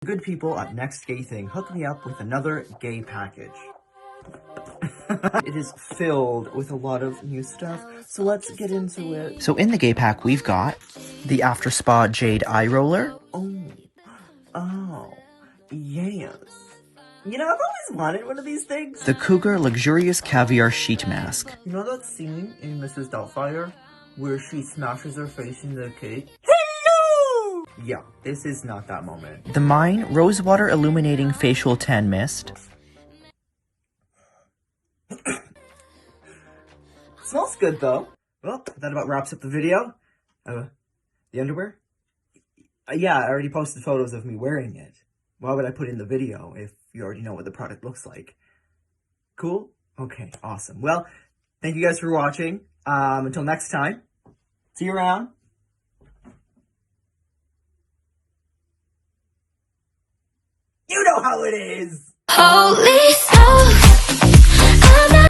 Good people at Next Gay Thing hooked me up with another gay package. It is filled with a lot of new stuff, so let's get into it. So in the gay pack, we've got the After Spa Jade Eye Roller. Oh, yes. You know, I've always wanted one of these things. The Cougar Luxurious Caviar Sheet Mask. You know that scene in Mrs. Doubtfire where she smashes her face into the cake? Hello! Yeah, this is not that moment. The Mine Rosewater Illuminating Facial Tan Mist. Smells good though. Well, that about wraps up the video. The underwear? Yeah, I already posted photos of me wearing it. Why would I put in the video if you already know what the product looks like? Cool? Okay, awesome. Well, thank you guys for watching. Until next time, see you around. You know how it is! Holy hell.